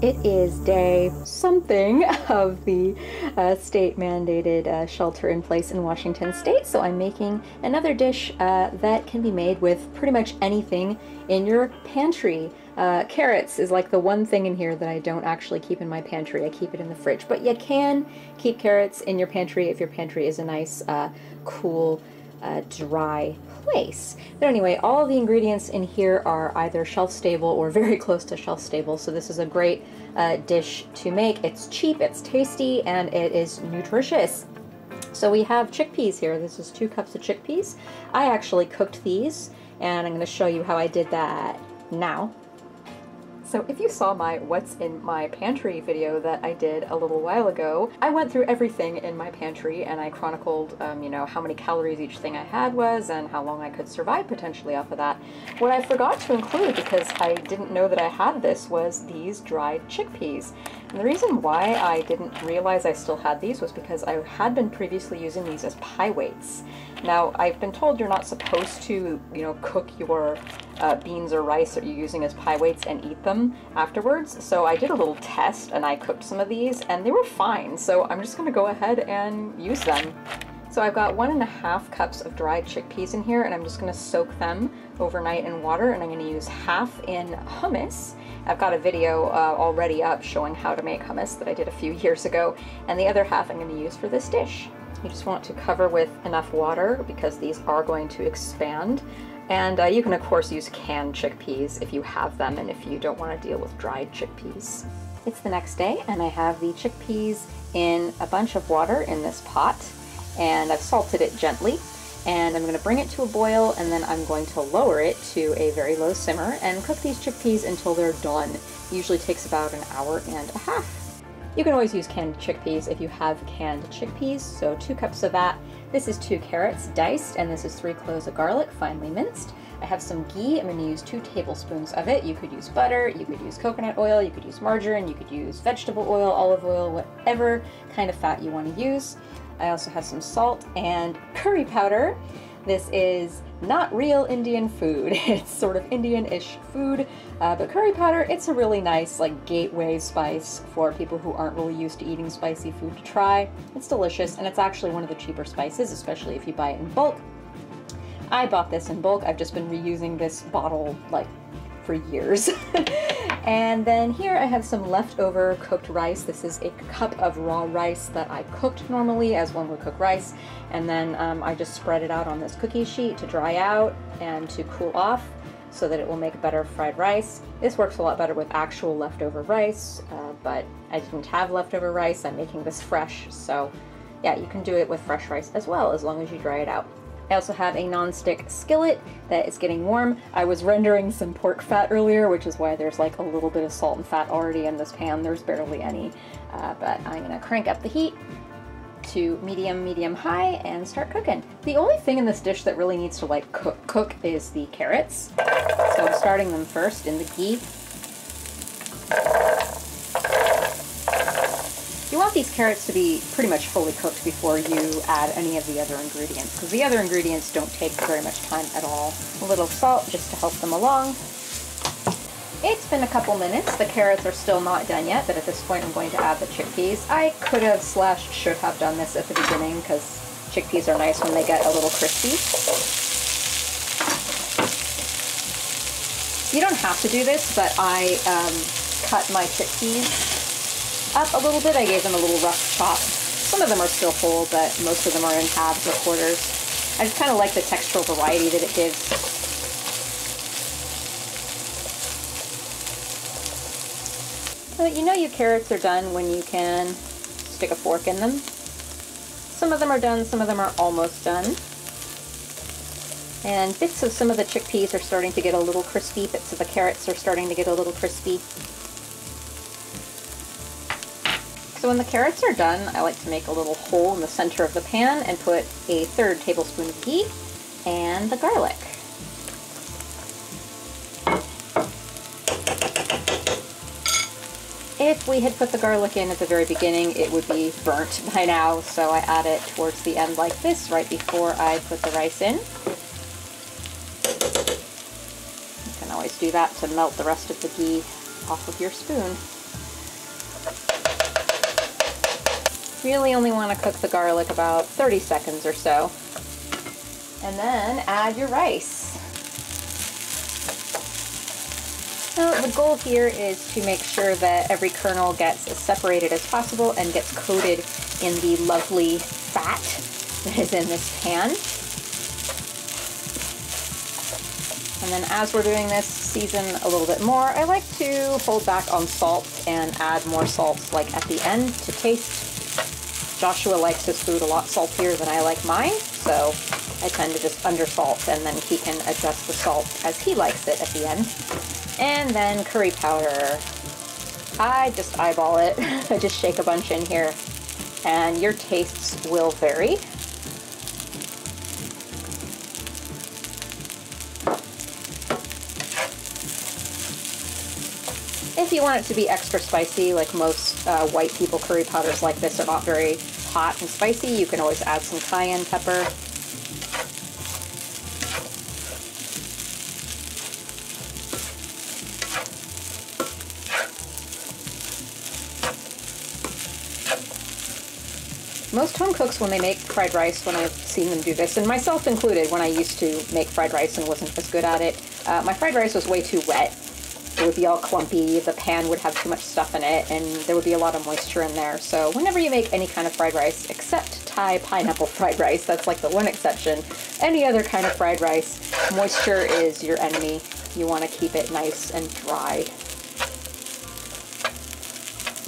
It is day something of the state-mandated shelter in place in Washington State, so I'm making another dish that can be made with pretty much anything in your pantry. Carrots is like the one thing in here that I don't actually keep in my pantry. I keep it in the fridge, but you can keep carrots in your pantry if your pantry is a nice, cool, dry place. But anyway, all of the ingredients in here are either shelf-stable or very close to shelf-stable, so this is a great dish to make. It's cheap, it's tasty, and it is nutritious. So we have chickpeas here. This is 2 cups of chickpeas. I actually cooked these, and I'm going to show you how I did that now. So if you saw my what's in my pantry video that I did a little while ago, I went through everything in my pantry and I chronicled, you know, how many calories each thing I had was and how long I could survive potentially off of that. What I forgot to include, because I didn't know that I had this, was these dried chickpeas. And the reason why I didn't realize I still had these was because I had been previously using these as pie weights. Now, I've been told you're not supposed to, you know, cook your beans or rice that you're using as pie weights and eat them afterwards. So I did a little test and I cooked some of these and they were fine. So I'm just gonna go ahead and use them. So I've got 1½ cups of dried chickpeas in here and I'm just gonna soak them overnight in water, and I'm gonna use half in hummus. I've got a video already up showing how to make hummus that I did a few years ago, and the other half I'm gonna use for this dish. You just want to cover with enough water because these are going to expand. And you can of course use canned chickpeas if you have them and if you don't want to deal with dried chickpeas. It's the next day and I have the chickpeas in a bunch of water in this pot, and I've salted it gently, and I'm going to bring it to a boil, and then I'm going to lower it to a very low simmer and cook these chickpeas until they're done. It usually takes about an hour and a half. You can always use canned chickpeas if you have canned chickpeas, so 2 cups of that. This is 2 carrots diced, and this is 3 cloves of garlic finely minced. I have some ghee. I'm going to use 2 tablespoons of it. You could use butter, you could use coconut oil, you could use margarine, you could use vegetable oil, olive oil, whatever kind of fat you want to use. I also have some salt and curry powder. This is not real Indian food. It's sort of Indian-ish food, but curry powder, it's a really nice like gateway spice for people who aren't really used to eating spicy food to try. It's delicious, and it's actually one of the cheaper spices, especially if you buy it in bulk. I bought this in bulk. I've just been reusing this bottle like for years. And then here I have some leftover cooked rice. This is a cup of raw rice that I cooked normally as one would cook rice, and then I just spread it out on this cookie sheet to dry out and to cool off so that it will make better fried rice. This works a lot better with actual leftover rice, but I didn't have leftover rice. I'm making this fresh, so yeah, you can do it with fresh rice as well as long as you dry it out. I also have a non-stick skillet that is getting warm. I was rendering some pork fat earlier, which is why there's like a little bit of salt and fat already in this pan. There's barely any, but I'm gonna crank up the heat to medium-high and start cooking. The only thing in this dish that really needs to like cook is the carrots. So I'm starting them first in the ghee. You want these carrots to be pretty much fully cooked before you add any of the other ingredients, because the other ingredients don't take very much time at all. A little salt just to help them along. It's been a couple minutes. The carrots are still not done yet, but at this point I'm going to add the chickpeas. I could have / should have done this at the beginning because chickpeas are nice when they get a little crispy. You don't have to do this, but I cut my chickpeas up a little bit. I gave them a little rough chop. Some of them are still whole, but most of them are in halves or quarters. I just kind of like the textural variety that it gives. So you know your carrots are done when you can stick a fork in them. Some of them are done, some of them are almost done. And bits of some of the chickpeas are starting to get a little crispy, bits of the carrots are starting to get a little crispy. So when the carrots are done, I like to make a little hole in the center of the pan and put a 1/3 tablespoon of ghee and the garlic. If we had put the garlic in at the very beginning, it would be burnt by now, so I add it towards the end like this, right before I put the rice in. You can always do that to melt the rest of the ghee off of your spoon. Really only want to cook the garlic about 30 seconds or so. And then add your rice. So the goal here is to make sure that every kernel gets as separated as possible and gets coated in the lovely fat that is in this pan. And then as we're doing this, season a little bit more. I like to hold back on salt and add more salt like at the end to taste. Joshua likes his food a lot saltier than I like mine, so I tend to just undersalt, and then he can adjust the salt as he likes it at the end. And then curry powder. I just eyeball it. I just shake a bunch in here, and your tastes will vary. If you want it to be extra spicy, like most white people, curry powders like this are not very hot and spicy, you can always add some cayenne pepper. Most home cooks, when they make fried rice, when I've seen them do this, and myself included when I used to make fried rice and wasn't as good at it, my fried rice was way too wet. It would be all clumpy, the pan would have too much stuff in it, and there would be a lot of moisture in there. So whenever you make any kind of fried rice, except Thai pineapple fried rice, that's like the one exception, any other kind of fried rice, moisture is your enemy. You want to keep it nice and dry.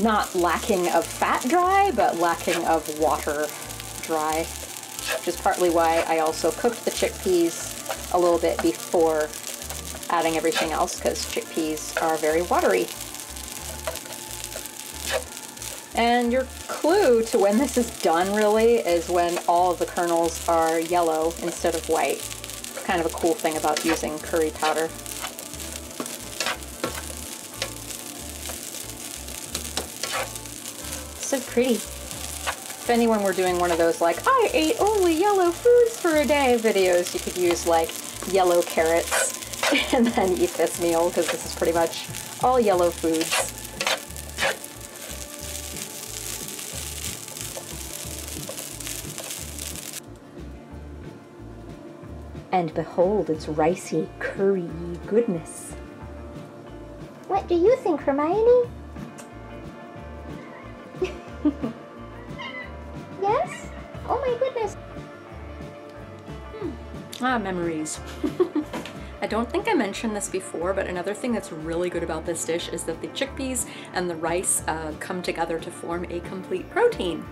Not lacking of fat dry, but lacking of water dry, which is partly why I also cooked the chickpeas a little bit before adding everything else, because chickpeas are very watery. And your clue to when this is done, really, is when all of the kernels are yellow instead of white. It's kind of a cool thing about using curry powder. So pretty. If anyone were doing one of those like, I ate only yellow foods for a day videos, you could use like yellow carrots and then eat this meal, because this is pretty much all yellow foods. And behold its ricey, curry goodness. What do you think, Hermione? Yes? Oh my goodness. Ah, memories. I don't think I mentioned this before, but another thing that's really good about this dish is that the chickpeas and the rice come together to form a complete protein.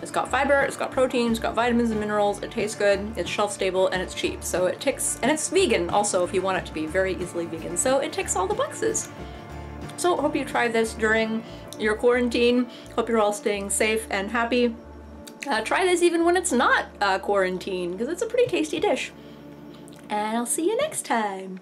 It's got fiber, it's got protein, it's got vitamins and minerals, it tastes good, it's shelf stable, and it's cheap. So it ticks, and it's vegan also if you want it to be very easily vegan. So it ticks all the boxes. So hope you try this during your quarantine. Hope you're all staying safe and happy. Try this even when it's not quarantine, because it's a pretty tasty dish. And I'll see you next time.